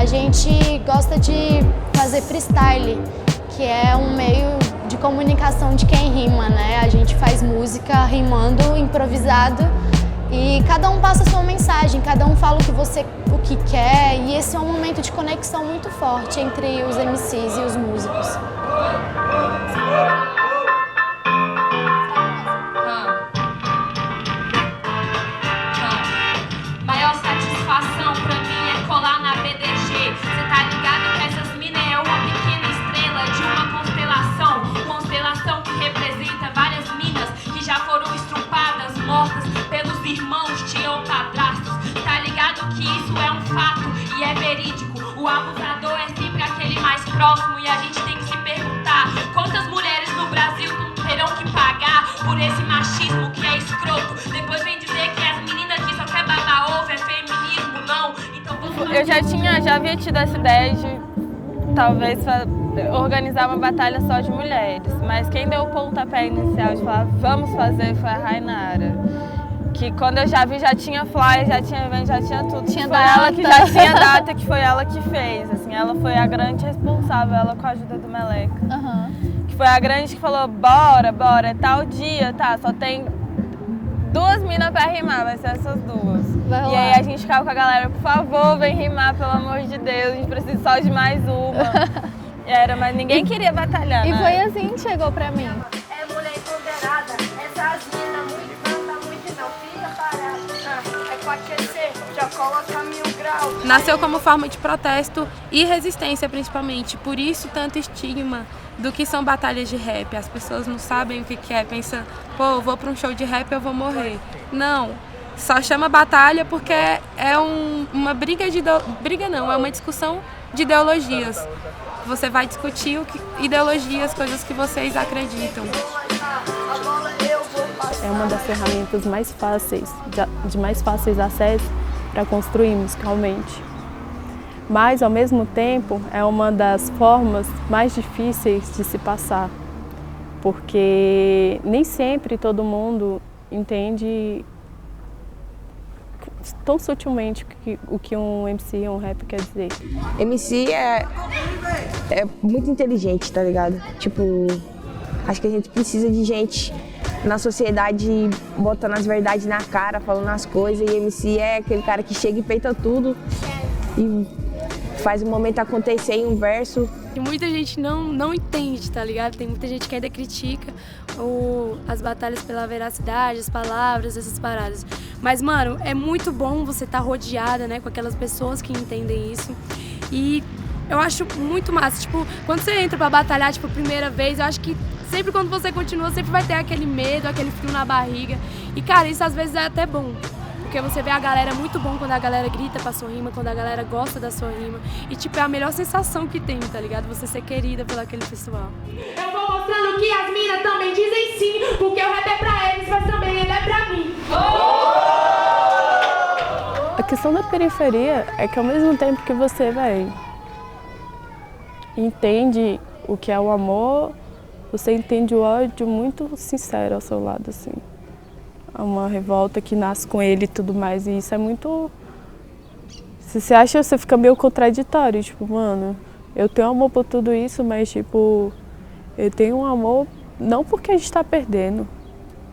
A gente gosta de fazer freestyle, que é um meio de comunicação de quem rima, né? A gente faz música rimando, improvisado, e cada um passa a sua mensagem, cada um fala o que quer, e esse é um momento de conexão muito forte entre os MCs e os músicos. Maior satisfação pra mim é colar na BDG. Cê tá ligado que essas minas é uma pequena estrela de uma constelação. Constelação que representa várias minas que já foram estrupadas, mortas pelos irmãos, tia ou padrastos. Tá ligado que isso é um fato e é verídico. O abusador é sempre aquele mais próximo e a gente tem que se perguntar quantas mulheres no Brasil terão que pagar por esse machismo que é escroto. Depois vem dizer que as meninas aqui só quer babar ovo, é feminismo, não. Então eu já havia tido essa ideia de talvez organizar uma batalha só de mulheres, mas quem deu o pontapé inicial de falar vamos fazer foi a Rainara. Que quando eu já vi, já tinha flyer, já tinha evento, já tinha tudo. Foi ela que já tinha data, que foi ela que fez. Assim, ela foi a grande responsável, ela com a ajuda do Meleca. Que foi a grande que falou, bora, é tal dia, tá, só tem 2 minas pra rimar, vai ser essas 2. E aí a gente ficava com a galera, por favor, vem rimar, pelo amor de Deus, a gente precisa só de mais uma. Mas ninguém queria batalhar, E né? foi assim que chegou pra mim. É mulher empoderada, essas minas muito canta, muito não fica parada. É pra aquecer, já coloca 1000 graus. Nasceu como forma de protesto e resistência, principalmente. Por isso, tanto estigma do que são batalhas de rap. As pessoas não sabem o que é, pensam, pô, eu vou pra um show de rap, eu vou morrer. Não, só chama batalha porque é uma briga briga não, é uma discussão de ideologias. Você vai discutir ideologias, coisas que vocês acreditam. É uma das ferramentas mais fáceis, de mais fáceis acesso para construir musicalmente. Mas, ao mesmo tempo, é uma das formas mais difíceis de se passar, porque nem sempre todo mundo entende tão sutilmente o que um MC, um rap quer dizer. MC é muito inteligente, tá ligado? Tipo, acho que a gente precisa de gente na sociedade botando as verdades na cara, falando as coisas, e MC é aquele cara que chega e peita tudo e faz o momento acontecer em um verso. E muita gente não entende, tá ligado? Tem muita gente que ainda critica as batalhas pela veracidade, as palavras, essas paradas. Mas, mano, é muito bom você estar rodeada, né, com aquelas pessoas que entendem isso. E eu acho muito massa. Tipo, quando você entra pra batalhar, tipo, primeira vez, eu acho que sempre quando você continua, sempre vai ter aquele medo, aquele frio na barriga. E, cara, isso às vezes é até bom. Porque você vê a galera, é muito bom quando a galera grita pra sua rima, quando a galera gosta da sua rima. E, tipo, é a melhor sensação que tem, tá ligado? Você ser querida pelo aquele pessoal. eu vou mostrando que as minas também dizem sim, porque o rap é pra eles, mas também ele é pra mim. A questão da periferia é que ao mesmo tempo que você, entende o que é o amor, você entende o ódio muito sincero ao seu lado, assim. É uma revolta que nasce com ele e tudo mais, e isso é muito... Se você acha, você fica meio contraditório, tipo, mano, eu tenho amor por tudo isso, mas, tipo, eu tenho um amor não porque a gente tá perdendo,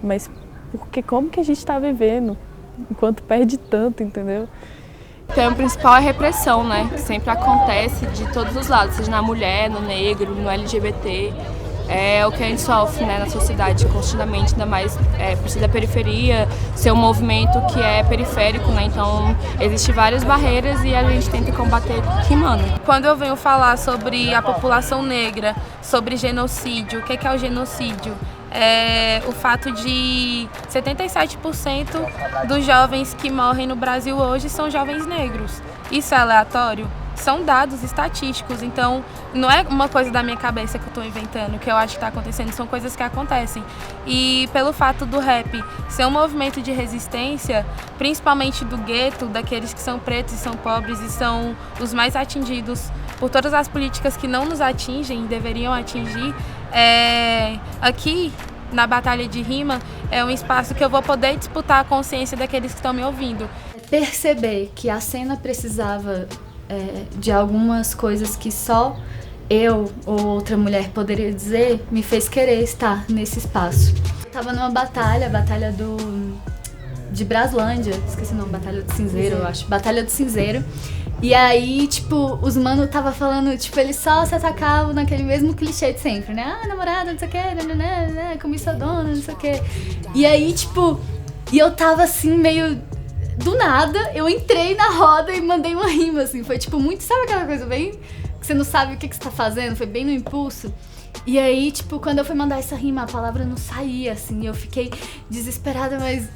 mas porque como que a gente tá vivendo, enquanto perde tanto, entendeu? Então, o principal é a repressão, né? Que sempre acontece de todos os lados, seja na mulher, no negro, no LGBT. É o que a gente sofre, né, na sociedade constantemente, ainda mais por ser da periferia, ser um movimento que é periférico, né? Então existem várias barreiras e a gente tenta combater rimando. Quando eu venho falar sobre a população negra, sobre genocídio, o que é o genocídio? É o fato de 77% dos jovens que morrem no Brasil hoje são jovens negros. Isso é aleatório? São dados estatísticos, então não é uma coisa da minha cabeça que eu estou inventando, que eu acho que está acontecendo, são coisas que acontecem. E pelo fato do rap ser um movimento de resistência, principalmente do gueto, daqueles que são pretos e são pobres e são os mais atingidos por todas as políticas que não nos atingem e deveriam atingir, aqui na Batalha de Rima é um espaço que eu vou poder disputar a consciência daqueles que estão me ouvindo. Perceber que a cena precisava de algumas coisas que só eu ou outra mulher poderia dizer, me fez querer estar nesse espaço. Eu tava numa batalha de Braslândia, esqueci o nome, Batalha do Cinzeiro, eu acho, Batalha do Cinzeiro. E aí, tipo, os mano tava falando, tipo, eles só se atacavam naquele mesmo clichê de sempre, né? Ah, namorada, não sei o que, né, comissadona, não sei o que. E aí, tipo, e eu tava assim, meio do nada, eu entrei na roda e mandei uma rima, assim, foi tipo muito, sabe aquela coisa bem, que você não sabe o que você tá fazendo, foi bem no impulso. E aí, tipo, quando eu fui mandar essa rima, a palavra não saía, assim, eu fiquei desesperada, mas...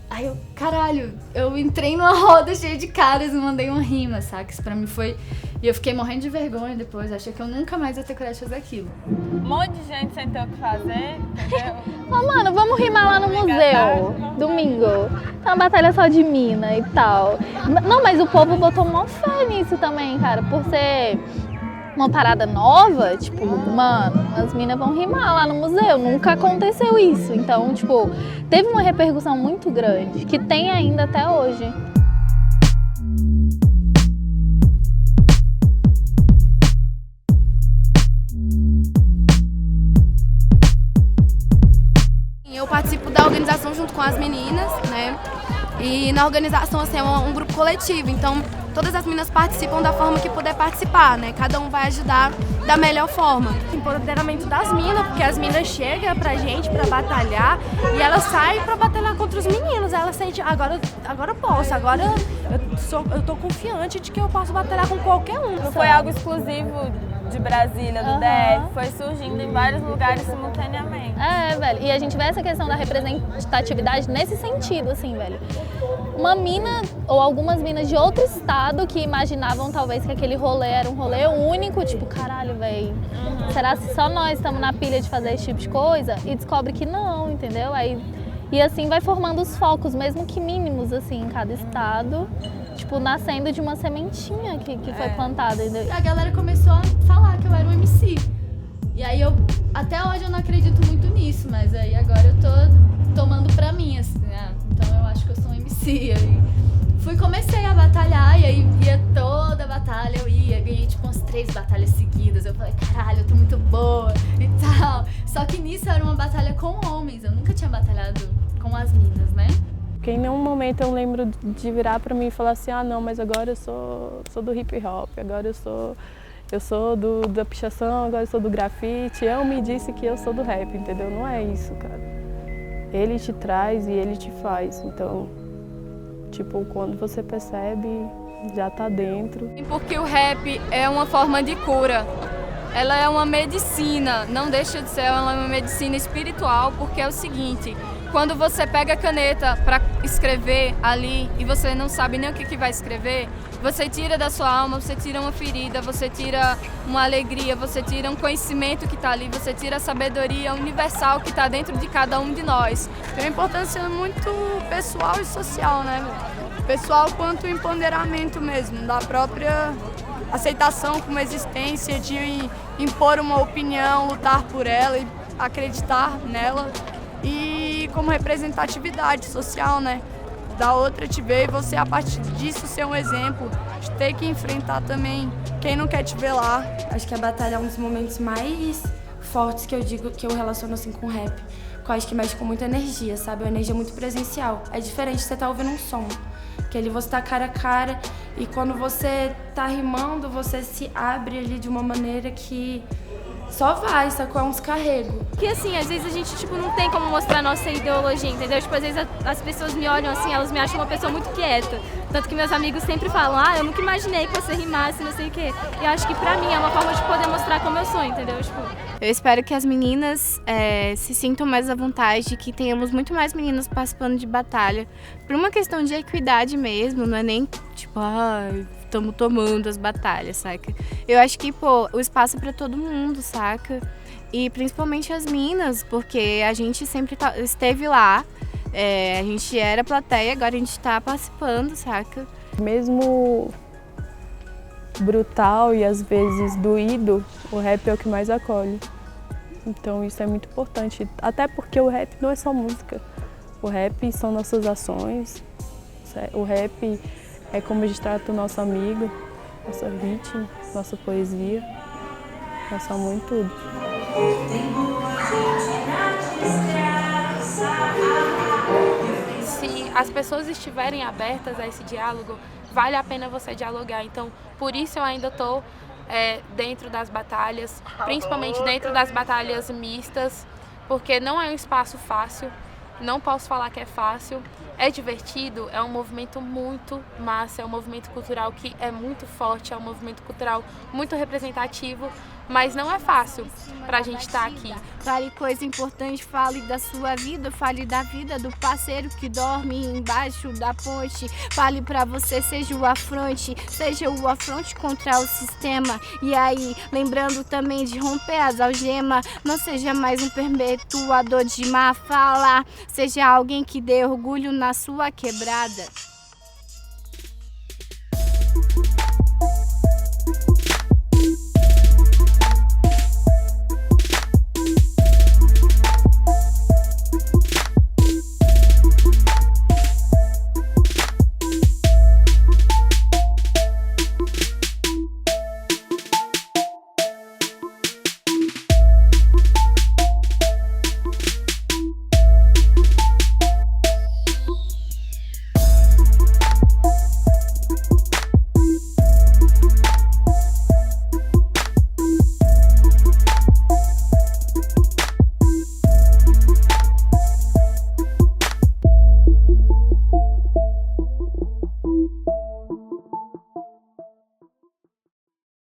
Aí eu, caralho, eu entrei numa roda cheia de caras e mandei uma rima, saca? Isso pra mim foi... E eu fiquei morrendo de vergonha depois, achei que eu nunca mais ia ter coragem de fazer aquilo. Um monte de gente sem ter o que fazer, entendeu? Ô, mano, vamos rimar lá no museu, domingo. É uma batalha só de mina e tal. Não, mas o povo botou mó fé nisso também, cara, por ser... uma parada nova, tipo, mano, as minas vão rimar lá no museu, nunca aconteceu isso. Então, tipo, teve uma repercussão muito grande, que tem ainda até hoje. Eu participo da organização junto com as meninas, né? E na organização, assim, é um grupo coletivo, então todas as meninas participam da forma que puder participar, né? Cada um vai ajudar da melhor forma. Empoderamento das minas, porque as minas chegam pra gente pra batalhar e elas saem pra batalhar contra os meninos. Elas sentem, agora eu posso, agora eu tô confiante de que eu posso batalhar com qualquer um. Não foi algo exclusivo de Brasília, do DF, foi surgindo em vários lugares simultaneamente. É, velho, e a gente vê essa questão da representatividade nesse sentido, assim, velho. Uma mina, ou algumas minas de outro estado que imaginavam talvez que aquele rolê era um rolê único, tipo, caralho, velho, será que só nós estamos na pilha de fazer esse tipo de coisa? E descobre que não, entendeu? Aí, e assim vai formando os focos, mesmo que mínimos, assim, em cada estado, tipo, nascendo de uma sementinha que foi plantada. Entendeu? A galera começou a falar que eu era um MC. E aí até hoje eu não acredito muito nisso, mas aí agora eu tô tomando pra mim, assim, né? Então eu acho que eu sou um MC. Aí comecei a batalhar e aí ia toda a batalha, eu ganhei tipo umas 3 batalhas seguidas. Eu falei, caralho, eu tô muito boa e tal. Só que nisso era uma batalha com homens, eu nunca tinha batalhado com as minas, né? Porque em nenhum momento eu lembro de virar pra mim e falar assim, ah não, mas agora eu sou do hip hop, agora eu sou da pichação, agora eu sou do grafite. Eu me disse que eu sou do rap, entendeu? Não é isso, cara. Ele te traz e ele te faz, então, tipo, quando você percebe, já tá dentro. Porque o rap é uma forma de cura. Ela é uma medicina, não deixa de ser, ela é uma medicina espiritual, porque é o seguinte, quando você pega a caneta para escrever ali e você não sabe nem o que vai escrever, você tira da sua alma, você tira uma ferida, você tira uma alegria, você tira um conhecimento que está ali, você tira a sabedoria universal que está dentro de cada um de nós. Tem uma importância muito pessoal e social, né? Pessoal quanto empoderamento mesmo, da própria aceitação como existência, de impor uma opinião, lutar por ela e acreditar nela. E como representatividade social, né? Da outra te ver e você, a partir disso, ser um exemplo, de ter que enfrentar também quem não quer te ver lá. Acho que a batalha é um dos momentos mais fortes que eu digo, que eu relaciono assim com o rap. Que eu acho que mexe com muita energia, sabe? Uma energia muito presencial. É diferente de você estar ouvindo um som. Que ali você tá cara a cara e quando você tá rimando, você se abre ali de uma maneira que só vai, sacou? É um descarrego. Que assim, às vezes a gente, tipo, não tem como mostrar nossa ideologia, entendeu? Tipo, às vezes as pessoas me olham assim, elas me acham uma pessoa muito quieta. Tanto que meus amigos sempre falam, eu nunca imaginei que você rimasse, não sei o quê. E eu acho que pra mim é uma forma de poder mostrar como eu sou, entendeu? Tipo, eu espero que as meninas se sintam mais à vontade, que tenhamos muito mais meninas participando de batalha. Por uma questão de equidade mesmo, não é nem tipo, estamos tomando as batalhas, saca? Eu acho que, o espaço é pra todo mundo, saca? E principalmente as minas, porque a gente sempre esteve lá, a gente era plateia, agora a gente tá participando, saca? Mesmo brutal e às vezes doído, o rap é o que mais acolhe. Então isso é muito importante, até porque o rap não é só música. O rap são nossas ações, o rap é como a gente trata o nosso amigo. nosso ritmo, nossa poesia, nosso amor em tudo. Se as pessoas estiverem abertas a esse diálogo, vale a pena você dialogar. Então, por isso eu ainda estou dentro das batalhas, principalmente dentro das batalhas mistas, porque não é um espaço fácil, não posso falar que é fácil, é divertido, é um movimento muito massa, é um movimento cultural que é muito forte, é um movimento cultural muito representativo, mas não é fácil pra gente estar aqui. Fale coisa importante, fale da sua vida, fale da vida do parceiro que dorme embaixo da ponte. Fale pra você, seja o afronte contra o sistema. E aí, lembrando também de romper as algemas, não seja mais um perpetuador de má fala, seja alguém que dê orgulho na sua quebrada.